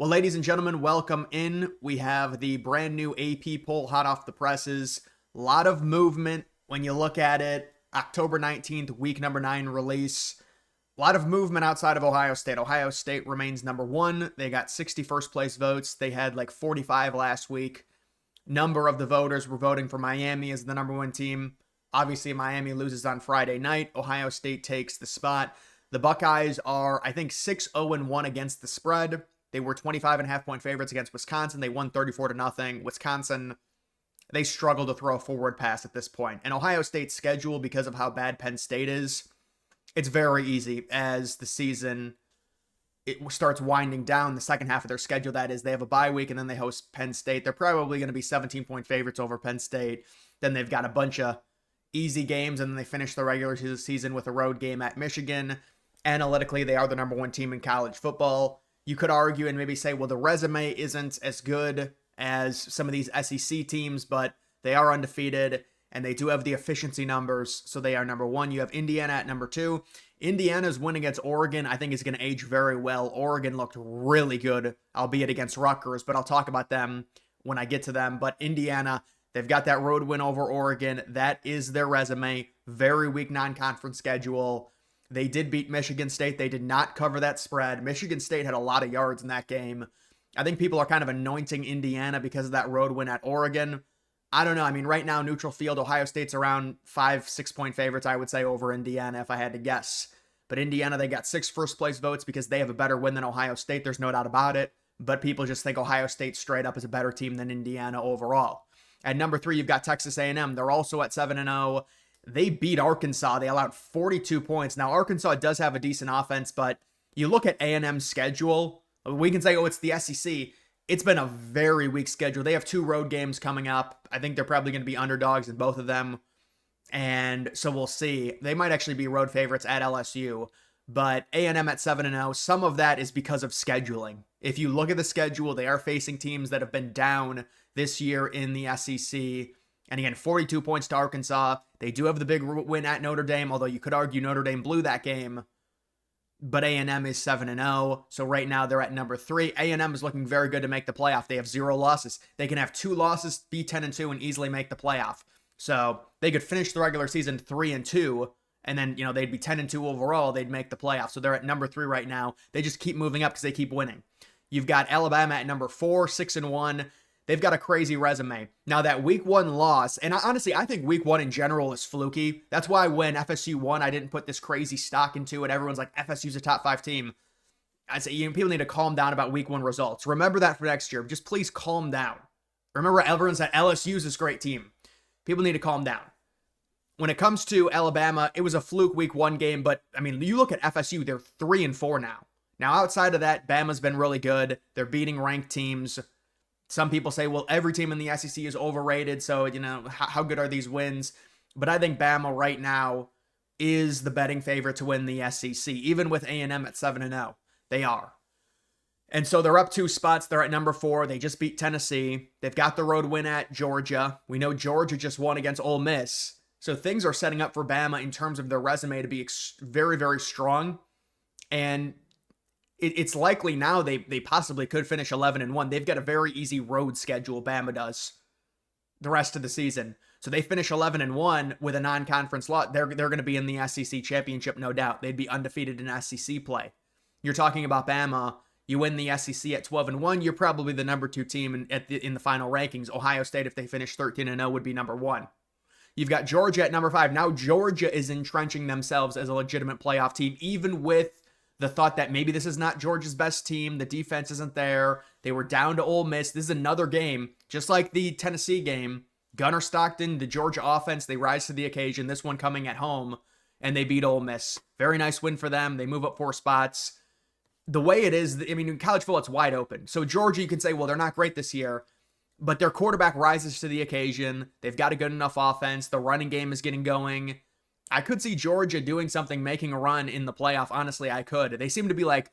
Well, ladies and gentlemen, welcome in. We have the brand new AP poll hot off the presses. A lot of movement when you look at it. October 19th, week number 9 release. A lot of movement outside of Ohio State. Ohio State remains number 1. They got 61st place votes. They had like 45 last week. Number of the voters were voting for Miami as the number 1 team. Obviously, Miami loses on Friday night. Ohio State takes the spot. The Buckeyes are, I think, 6-0-1 against the spread. They were 25.5-point favorites against Wisconsin. They won 34-0. Wisconsin, they struggle to throw a forward pass at this point. And Ohio State's schedule, because of how bad Penn State is, it's very easy as the season it starts winding down. The second half of their schedule, that is, they have a bye week and then they host Penn State. They're probably going to be 17-point favorites over Penn State. Then they've got a bunch of easy games, and then they finish the regular season with a road game at Michigan. Analytically, they are the number 1 team in college football. You could argue and maybe say, well, the resume isn't as good as some of these SEC teams, but they are undefeated and they do have the efficiency numbers. So they are number 1. You have Indiana at number 2. Indiana's win against Oregon, I think, is going to age very well. Oregon looked really good, albeit against Rutgers, but I'll talk about them when I get to them. But Indiana, they've got that road win over Oregon. That is their resume. Very weak non-conference schedule. They did beat Michigan State. They did not cover that spread. Michigan State had a lot of yards in that game. I think people are kind of anointing Indiana because of that road win at Oregon. I don't know. I mean, right now, neutral field, Ohio State's around 5-6-point favorites, I would say, over Indiana if I had to guess. But Indiana, they got 6 first-place votes because they have a better win than Ohio State. There's no doubt about it. But people just think Ohio State straight up is a better team than Indiana overall. At number 3, you've got Texas A&M. They're also at 7-0. They beat Arkansas. They allowed 42 points. Now, Arkansas does have a decent offense, but you look at A&M's schedule, we can say, oh, it's the SEC. It's been a very weak schedule. They have 2 road games coming up. I think they're probably going to be underdogs in both of them. And so we'll see. They might actually be road favorites at LSU, but A&M at 7-0, some of that is because of scheduling. If you look at the schedule, they are facing teams that have been down this year in the SEC. And again, 42 points to Arkansas. They do have the big win at Notre Dame, although you could argue Notre Dame blew that game. But A&M is 7-0, so right now they're at number 3. A&M is looking very good to make the playoff. They have 0 losses. They can have 2 losses, be 10-2, and easily make the playoff. So they could finish the regular season 3-2, and then they'd be 10-2 overall. They'd make the playoff. So they're at number 3 right now. They just keep moving up because they keep winning. You've got Alabama at number 4, 6-1. They've got a crazy resume. Now, that week 1 loss, and honestly, I think week 1 in general is fluky. That's why when FSU won, I didn't put this crazy stock into it. Everyone's like, FSU's a top 5 team. I say, people need to calm down about week 1 results. Remember that for next year. Just please calm down. Remember, everyone said LSU's this great team. People need to calm down. When it comes to Alabama, it was a fluke week 1 game, but I mean, you look at FSU, they're 3-4 now. Now, outside of that, Bama's been really good. They're beating ranked teams. Some people say, well, every team in the SEC is overrated, so, how good are these wins? But I think Bama right now is the betting favorite to win the SEC, even with A&M at 7-0. They are. And so they're up 2 spots. They're at number 4. They just beat Tennessee. They've got the road win at Georgia. We know Georgia just won against Ole Miss. So things are setting up for Bama in terms of their resume to be very, very strong. And it's likely now they possibly could finish 11-1. They've got a very easy road schedule, Bama does, the rest of the season. So they finish 11-1 with a non-conference lot. They're going to be in the SEC championship, no doubt. They'd be undefeated in SEC play. You're talking about Bama. You win the SEC at 12-1. You're probably the number 2 team in the final rankings. Ohio State, if they finish 13-0, would be number 1. You've got Georgia at number 5. Now Georgia is entrenching themselves as a legitimate playoff team, even with the thought that maybe this is not Georgia's best team. The defense isn't there. They were down to Ole Miss. This is another game, just like the Tennessee game. Gunnar Stockton, the Georgia offense, they rise to the occasion. This one coming at home, and they beat Ole Miss. Very nice win for them. They move up 4 spots. The way it is, I mean, in college football, it's wide open. So Georgia, you can say, well, they're not great this year, but their quarterback rises to the occasion. They've got a good enough offense. The running game is getting going. I could see Georgia doing something, making a run in the playoff. Honestly, I could. They seem to be like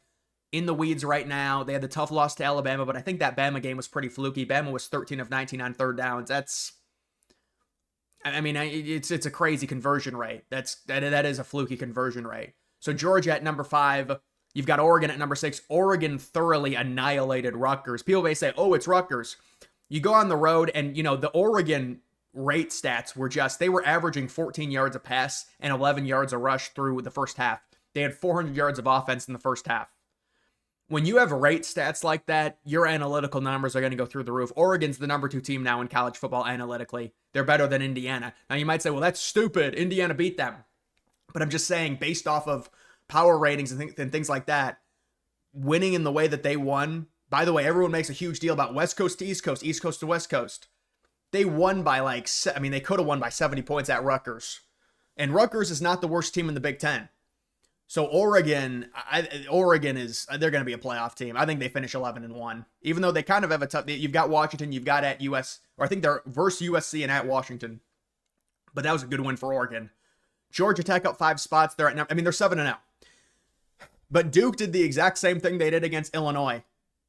in the weeds right now. They had the tough loss to Alabama, but I think that Bama game was pretty fluky. Bama was 13 of 19 on 3rd downs. It's a crazy conversion rate. That is a fluky conversion rate. So Georgia at number 5. You've got Oregon at number 6. Oregon thoroughly annihilated Rutgers. People may say, oh, it's Rutgers. You go on the road and, the Oregon rate stats were they were averaging 14 yards a pass and 11 yards a rush through the first half. They had 400 yards of offense in the first half. When you have rate stats like that, your analytical numbers are going to go through the roof. Oregon's the number 2 team now in college football analytically. They're better than Indiana. Now you might say, well, that's stupid. Indiana beat them. But I'm just saying, based off of power ratings and things like that, winning in the way that they won. By the way, everyone makes a huge deal about West Coast to East Coast to West Coast. They won by they could have won by 70 points at Rutgers. And Rutgers is not the worst team in the Big Ten. So Oregon is, they're going to be a playoff team. I think they finish 11-1. Even though they kind of have a tough, you've got Washington, you've got at US, or I think they're versus USC and at Washington. But that was a good win for Oregon. Georgia Tech up 5 spots. They're 7-0. But Duke did the exact same thing they did against Illinois.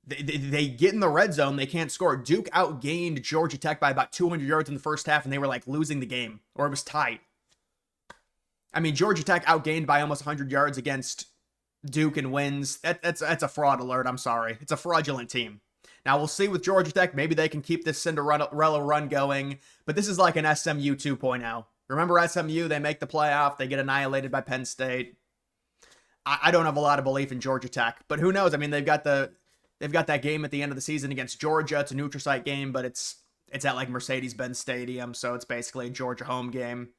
They get in the red zone, they can't score. Duke outgained Georgia Tech by about 200 yards in the first half, and they were losing the game, or it was tied. Georgia Tech outgained by almost 100 yards against Duke and wins. That's a fraud alert. I'm sorry. It's a fraudulent team. Now we'll see with Georgia Tech. Maybe they can keep this Cinderella run going, but this is like an SMU 2.0. Remember SMU? They make the playoff. They get annihilated by Penn State. I don't have a lot of belief in Georgia Tech, but who knows? They've got that game at the end of the season against Georgia. It's a neutral site game, but it's at Mercedes-Benz Stadium, so it's basically a Georgia home game.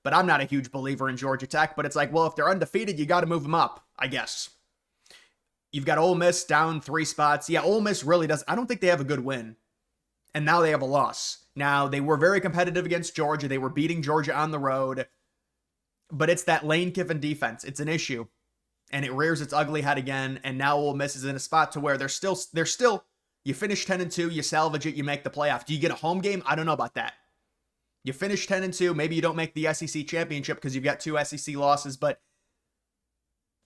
But I'm not a huge believer in Georgia Tech, but it's if they're undefeated, you got to move them up, I guess. You've got Ole Miss down 3 spots. Yeah, Ole Miss really does. I don't think they have a good win. And now they have a loss. Now, they were very competitive against Georgia. They were beating Georgia on the road. But it's that Lane Kiffin defense. It's an issue. And it rears its ugly head again. And now Ole Miss is in a spot to where they're still, you finish 10-2, you salvage it, you make the playoff. Do you get a home game? I don't know about that. You finish 10-2, maybe you don't make the SEC championship because you've got 2 SEC losses, but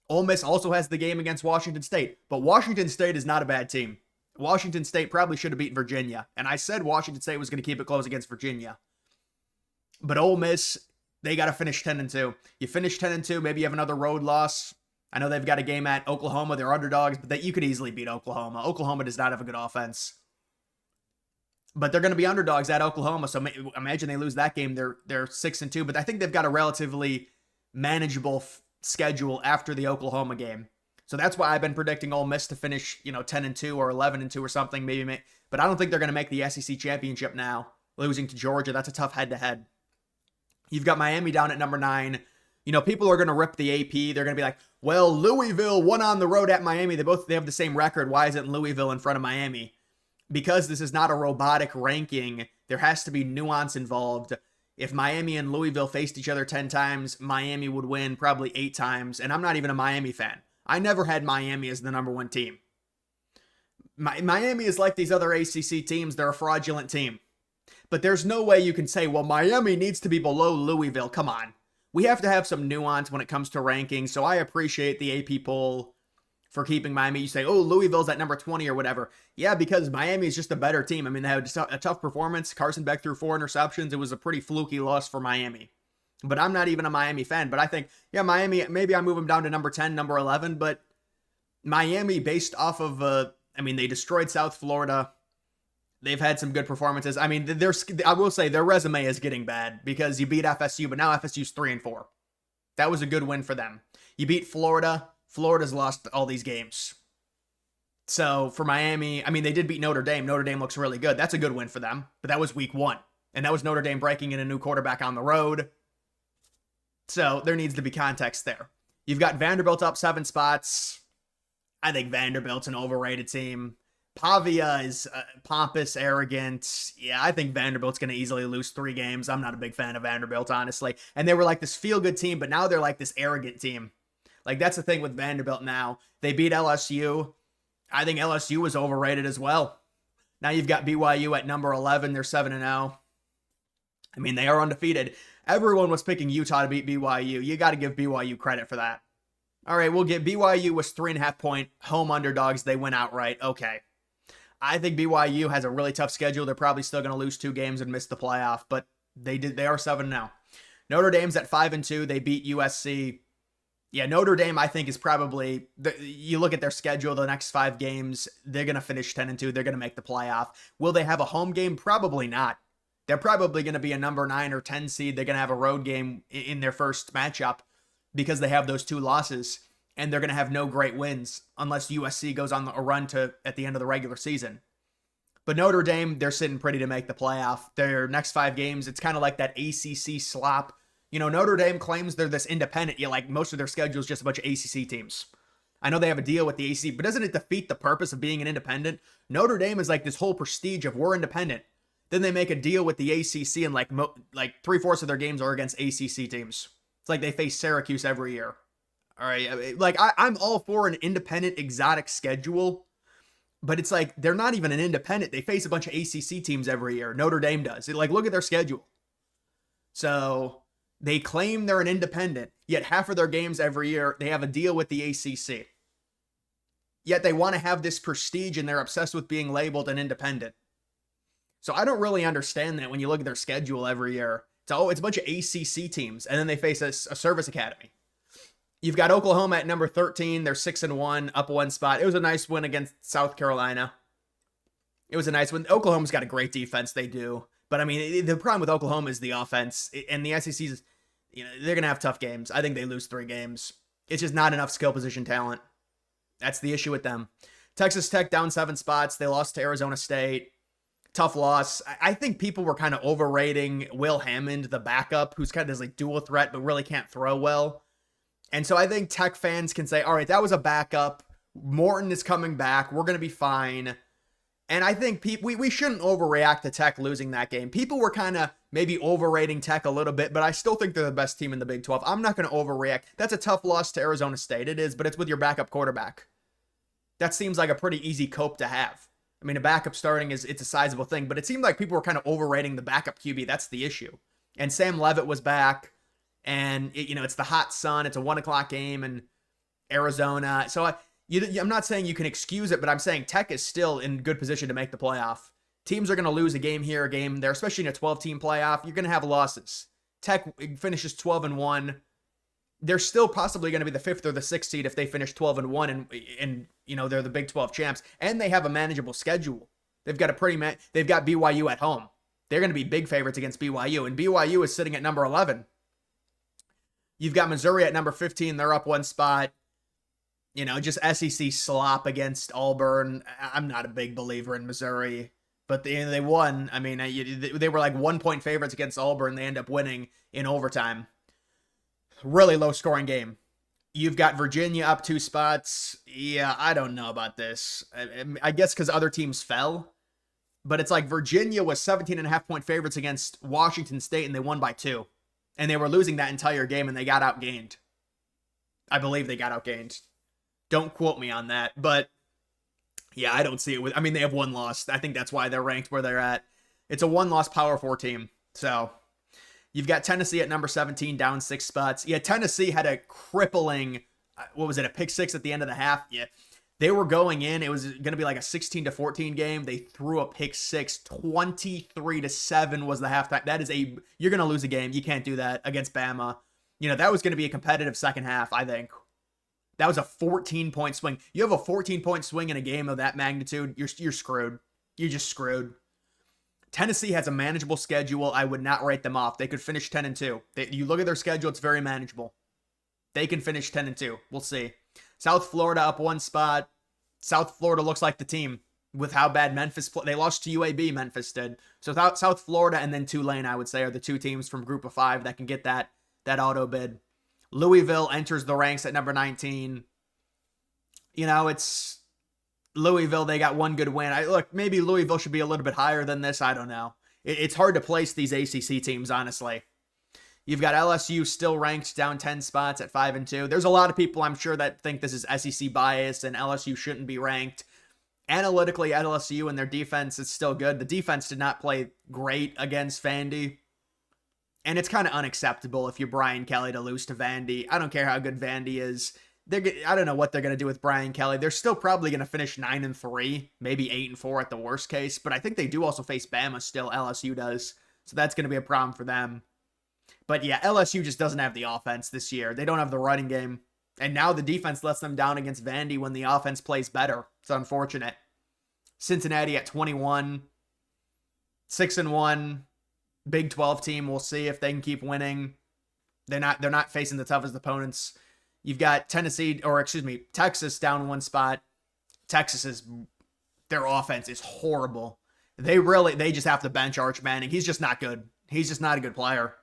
Ole Miss also has the game against Washington State. But Washington State is not a bad team. Washington State probably should have beaten Virginia. And I said Washington State was going to keep it close against Virginia. But Ole Miss, they got to finish 10-2. You finish 10-2, maybe you have another road loss. I know they've got a game at Oklahoma. They're underdogs, but you could easily beat Oklahoma. Oklahoma does not have a good offense. But they're going to be underdogs at Oklahoma, so imagine they lose that game. They're 6-2, but I think they've got a relatively manageable schedule after the Oklahoma game. So that's why I've been predicting Ole Miss to finish, 10-2 or 11-2 or something, maybe. But I don't think they're going to make the SEC championship now, losing to Georgia. That's a tough head-to-head. You've got Miami down at number 9. People are going to rip the AP. They're going to be like, well, Louisville won on the road at Miami. They have the same record. Why isn't Louisville in front of Miami? Because this is not a robotic ranking, there has to be nuance involved. If Miami and Louisville faced each other 10 times, Miami would win probably 8 times. And I'm not even a Miami fan. I never had Miami as the number 1 team. Miami is like these other ACC teams. They're a fraudulent team. But there's no way you can say, well, Miami needs to be below Louisville. Come on. We have to have some nuance when it comes to ranking. So I appreciate the AP poll for keeping Miami. You say, oh, Louisville's at number 20 or whatever. Yeah, because Miami is just a better team. They had a tough performance. Carson Beck threw 4 interceptions. It was a pretty fluky loss for Miami. But I'm not even a Miami fan. But I think, yeah, Miami, maybe I move them down to number 10, number 11. But Miami, based off of, they destroyed South Florida. They've had some good performances. I will say their resume is getting bad because you beat FSU, but now FSU's 3-4. That was a good win for them. You beat Florida. Florida's lost all these games. So for Miami, they did beat Notre Dame. Notre Dame looks really good. That's a good win for them. But that was week 1. And that was Notre Dame breaking in a new quarterback on the road. So there needs to be context there. You've got Vanderbilt up 7 spots. I think Vanderbilt's an overrated team. Pavia is pompous, arrogant. Yeah, I think Vanderbilt's going to easily lose 3 games. I'm not a big fan of Vanderbilt, honestly. And they were like this feel-good team, but now they're like this arrogant team. That's the thing with Vanderbilt now. They beat LSU. I think LSU was overrated as well. Now you've got BYU at number 11. They're 7-0. They are undefeated. Everyone was picking Utah to beat BYU. You got to give BYU credit for that. All right, we'll get BYU was 3.5-point home underdogs. They went outright. Okay. I think BYU has a really tough schedule. They're probably still going to lose 2 games and miss the playoff, but they are 7-0. Notre Dame's at 5-2. They beat USC. Yeah, Notre Dame, I think, is probably you look at their schedule, the next 5 games, they're going to finish 10-2. They're going to make the playoff. Will they have a home game? Probably not. They're probably going to be a number 9 or 10 seed. They're going to have a road game in their first matchup because they have those 2 losses, and they're going to have no great wins unless USC goes on a run to at the end of the regular season. But Notre Dame, they're sitting pretty to make the playoff. Their next 5 games, it's kind of like that ACC slop. Notre Dame claims they're this independent, yet like most of their schedule is just a bunch of ACC teams. I know they have a deal with the ACC, but doesn't it defeat the purpose of being an independent? Notre Dame is like this whole prestige of we're independent. Then they make a deal with the ACC, and like 3/4 of their games are against ACC teams. It's like they face Syracuse every year. All right, like I'm all for an independent, exotic schedule, but it's like they're not even an independent. They face a bunch of ACC teams every year. Notre Dame does. Like look at their schedule. So they claim they're an independent, yet half of their games every year, they have a deal with the ACC. Yet they want to have this prestige and they're obsessed with being labeled an independent. So I don't really understand that when you look at their schedule every year. It's a bunch of ACC teams, and then they face a service academy. You've got Oklahoma at number 13. They're 6-1, up 1 spot. It was a nice win against South Carolina. It was a nice win. Oklahoma's got a great defense. They do. But I mean, the problem with Oklahoma is the offense, and the SEC's, they're going to have tough games. I think they lose 3 games. It's just not enough skill position talent. That's the issue with them. Texas Tech down 7 spots. They lost to Arizona State. Tough loss. I think people were kind of overrating Will Hammond, the backup, who's kind of this like dual threat, but really can't throw well. And so I think Tech fans can say, all right, that was a backup. Morton is coming back. We're going to be fine. And I think we shouldn't overreact to Tech losing that game. People were kind of maybe overrating Tech a little bit, but I still think they're the best team in the Big 12. I'm not going to overreact. That's a tough loss to Arizona State. It is, but it's with your backup quarterback. That seems like a pretty easy cope to have. I mean, a backup starting it's a sizable thing, but it seemed like people were kind of overrating the backup QB. That's the issue. And Sam Leavitt was back, and it's the hot sun. It's a 1:00 game in Arizona. So I'm not saying you can excuse it, but I'm saying Tech is still in good position to make the playoff. Teams are going to lose a game here, a game there, especially in a 12-team playoff. You're going to have losses. Tech finishes 12-1. They're still possibly going to be the 5th or the 6th seed if they finish 12-1 and they're the Big 12 champs, and they have a manageable schedule. They've got they've got BYU at home. They're going to be big favorites against BYU, and BYU is sitting at number 11. You've got Missouri at number 15. They're up 1 spot. Just SEC slop against Auburn. I'm not a big believer in Missouri, but they won. I mean, they were like 1-point favorites against Auburn. They end up winning in overtime. Really low scoring game. You've got Virginia up 2 spots. Yeah, I don't know about this. I guess because other teams fell. But it's like Virginia was 17.5-point favorites against Washington State, and they won by 2. And they were losing that entire game, and they got outgained. I believe they got outgained. Don't quote me on that. But, yeah, I don't see it. They have 1 loss. I think that's why they're ranked where they're at. It's a 1-loss Power 4 team. So you've got Tennessee at number 17, down 6 spots. Yeah, Tennessee had a crippling, a pick 6 at the end of the half. Yeah, they were going in. It was going to be like a 16-14 game. They threw a pick 6. 23-7 was the halftime. You're going to lose a game. You can't do that against Bama. That was going to be a competitive second half, I think. That was a 14-point swing. You have a 14-point swing in a game of that magnitude, you're screwed. You're just screwed. Tennessee has a manageable schedule. I would not write them off. They could finish 10-2. You look at their schedule, it's very manageable. They can finish 10-2. We'll see. South Florida up 1 spot. South Florida looks like the team with how bad Memphis played. They lost to UAB, Memphis did. So South Florida and then Tulane, I would say, are the 2 teams from Group of 5 that can get that auto bid. Louisville enters the ranks at number 19. It's Louisville. They got 1 good win. Maybe Louisville should be a little bit higher than this. I don't know. It's hard to place these ACC teams, honestly. You've got LSU still ranked down 10 spots at 5-2. There's a lot of people, I'm sure, that think this is SEC bias and LSU shouldn't be ranked. Analytically, LSU and their defense is still good. The defense did not play great against Vandy. And it's kind of unacceptable if you're Brian Kelly to lose to Vandy. I don't care how good Vandy is. I don't know what they're going to do with Brian Kelly. They're still probably going to finish 9-3, maybe 8-4 at the worst case. But I think they do also face Bama still. LSU does. So that's going to be a problem for them. But yeah, LSU just doesn't have the offense this year. They don't have the running game. And now the defense lets them down against Vandy when the offense plays better. It's unfortunate. Cincinnati at 21, 6-1, Big 12 team. We'll see if they can keep winning. They're not facing the toughest opponents. You've got Texas down one spot. Their offense is horrible. They just have to bench Arch Manning. He's just not good. He's just not a good player,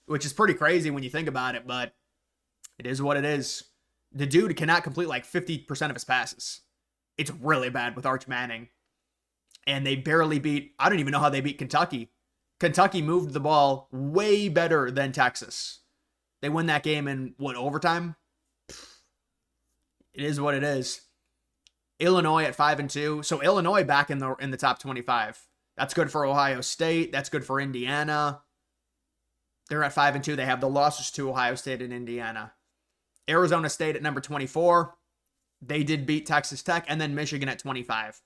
which is pretty crazy when you think about it, but it is what it is. The dude cannot complete like 50% of his passes. It's really bad with Arch Manning. And they barely I don't even know how they beat Kentucky. Kentucky moved the ball way better than Texas. They win that game in, overtime? It is what it is. Illinois at 5-2. So Illinois back in the top 25. That's good for Ohio State. That's good for Indiana. They're at 5-2. They have the losses to Ohio State and Indiana. Arizona State at number 24. They did beat Texas Tech, and then Michigan at 25.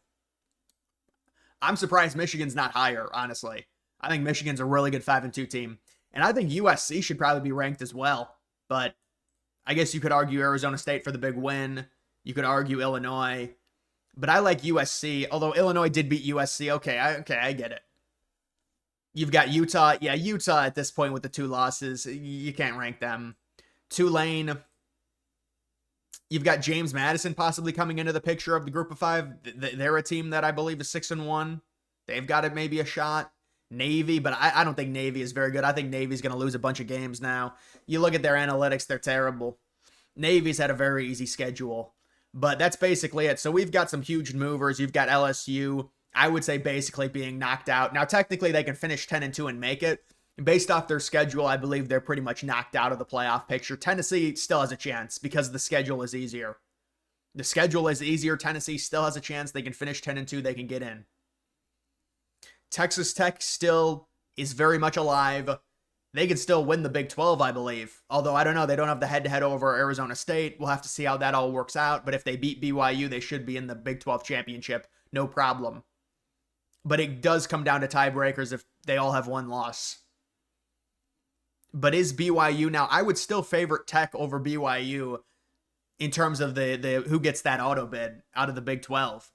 I'm surprised Michigan's not higher, honestly. I think Michigan's a really good 5-2 team. And I think USC should probably be ranked as well. But I guess you could argue Arizona State for the big win. You could argue Illinois. But I like USC, although Illinois did beat USC. Okay, I get it. You've got Utah. Yeah, Utah at this point with the 2 losses. You can't rank them. Tulane. You've got James Madison possibly coming into the picture of the group of 5. They're a team that I believe is 6-1. They've got maybe a shot. Navy, but I don't think Navy is very good. I think Navy's going to lose a bunch of games now. You look at their analytics, they're terrible. Navy's had a very easy schedule, but that's basically it. So we've got some huge movers. You've got LSU, I would say basically being knocked out. Now, technically, they can finish 10-2 and make it. Based off their schedule, I believe they're pretty much knocked out of the playoff picture. Tennessee still has a chance because the schedule is easier. The schedule is easier. Tennessee still has a chance. They can finish 10-2. They can get in. Texas Tech still is very much alive. They can still win the Big 12, I believe. Although, I don't know. They don't have the head-to-head over Arizona State. We'll have to see how that all works out. But if they beat BYU, they should be in the Big 12 championship. No problem. But it does come down to tiebreakers if they all have one loss. But is BYU now? I would still favorite Tech over BYU in terms of the who gets that auto bid out of the Big 12.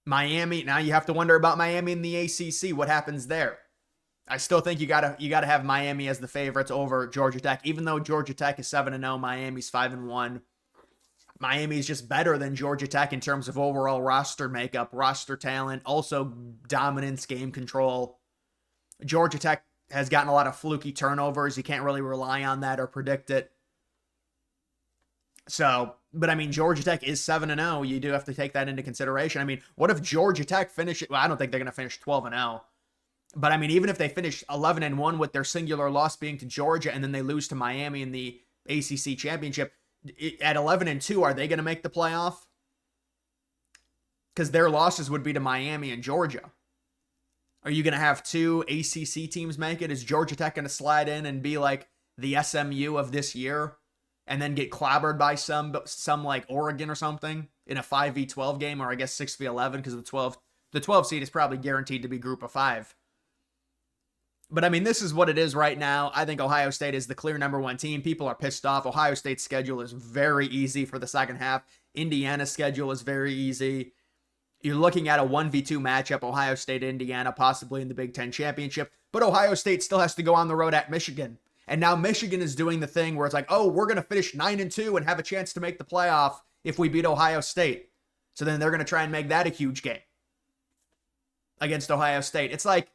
Miami, now you have to wonder about Miami in the ACC. What happens there? I still think you gotta have Miami as the favorites over Georgia Tech, even though Georgia Tech is 7-0, Miami's 5-1. Miami's just better than Georgia Tech in terms of overall roster makeup, roster talent, also dominance, game control. Georgia Tech has gotten a lot of fluky turnovers. You can't really rely on that or predict it. So, but I mean, Georgia Tech is 7-0. You do have to take that into consideration. I mean, what if Georgia Tech finishes? Well, I don't think they're going to finish 12-0. But I mean, even if they finish 11-1 with their singular loss being to Georgia and then they lose to Miami in the ACC championship, at 11-2, are they going to make the playoff? Because their losses would be to Miami and Georgia. Are you going to have 2 ACC teams make it? Is Georgia Tech going to slide in and be like the SMU of this year and then get clobbered by some like Oregon or something in a 5v12 game, or I guess 6v11 because the 12 seed is probably guaranteed to be group of 5. But I mean, this is what it is right now. I think Ohio State is the clear number 1 team. People are pissed off. Ohio State's schedule is very easy for the second half. Indiana's schedule is very easy. You're looking at a 1v2 matchup, Ohio State-Indiana, possibly in the Big Ten Championship. But Ohio State still has to go on the road at Michigan. And now Michigan is doing the thing where it's like, oh, we're going to finish 9-2 and have a chance to make the playoff if we beat Ohio State. So then they're going to try and make that a huge game against Ohio State. It's like,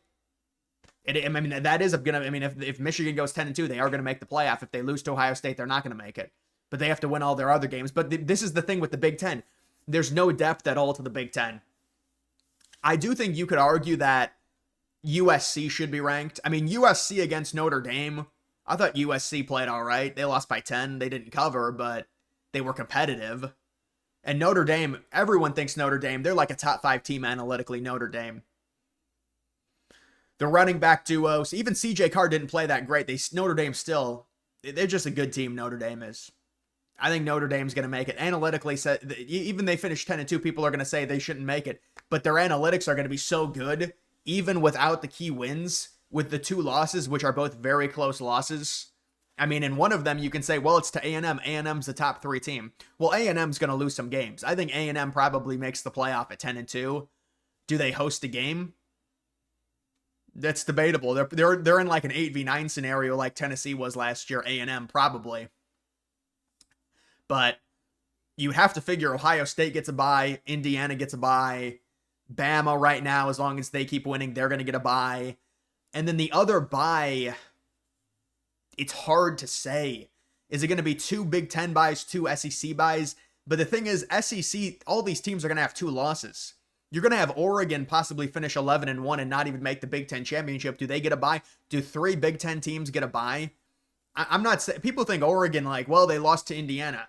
I mean, that is going to, I mean, if Michigan goes 10-2, they are going to make the playoff. If they lose to Ohio State, they're not going to make it. But they have to win all their other games. But this is the thing with the Big Ten. There's no depth at all to the Big Ten. I do think you could argue that USC should be ranked. I mean, USC against Notre Dame, I thought USC played all right. They lost by 10. They didn't cover, but they were competitive. And Notre Dame, everyone thinks Notre Dame, they're like a top 5 team analytically, Notre Dame. The running back duos, even CJ Carr didn't play that great. Notre Dame still, they're just a good team, Notre Dame is. I think Notre Dame's going to make it. Analytically, even they finish 10-2, people are going to say they shouldn't make it. But their analytics are going to be so good, even without the key wins, with the 2 losses, which are both very close losses. I mean, in one of them, you can say, well, it's to A&M. A&M's the top 3 team. Well, A&M's going to lose some games. I think A&M probably makes the playoff at 10-2. Do they host a game? That's debatable. They're in like an 8v9 scenario like Tennessee was last year. A&M probably. But you have to figure Ohio State gets a bye. Indiana gets a bye. Bama right now, as long as they keep winning, they're going to get a bye. And then the other bye, it's hard to say. Is it going to be 2 Big Ten byes, 2 SEC byes? But the thing is, SEC, all these teams are going to have 2 losses. You're going to have Oregon possibly finish 11-1 and not even make the Big Ten championship. Do they get a bye? Do 3 Big Ten teams get a bye? I'm not saying, people think Oregon like, well, they lost to Indiana.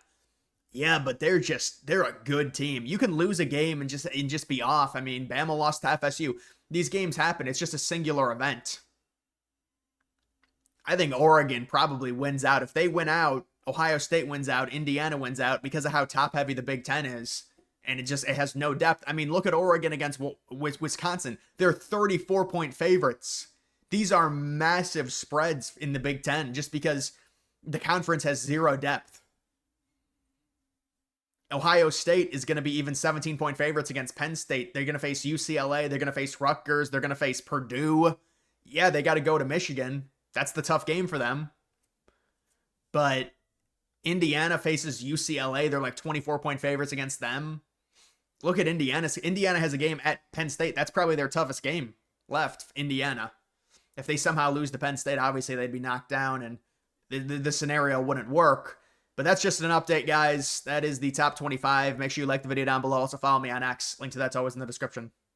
Yeah, but they're a good team. You can lose a game and just be off. I mean, Bama lost to FSU. These games happen. It's just a singular event. I think Oregon probably wins out. If they win out, Ohio State wins out, Indiana wins out because of how top heavy the Big Ten is. And it has no depth. I mean, look at Oregon against Wisconsin. They're 34-point favorites. These are massive spreads in the Big Ten just because the conference has 0 depth. Ohio State is going to be even 17-point favorites against Penn State. They're going to face UCLA. They're going to face Rutgers. They're going to face Purdue. Yeah, they got to go to Michigan. That's the tough game for them. But Indiana faces UCLA. They're like 24-point favorites against them. Look at Indiana. Indiana has a game at Penn State. That's probably their toughest game left, Indiana. If they somehow lose to Penn State, obviously they'd be knocked down and the scenario wouldn't work. But that's just an update, guys. That is the top 25. Make sure you like the video down below. Also follow me on X. Link to that's always in the description.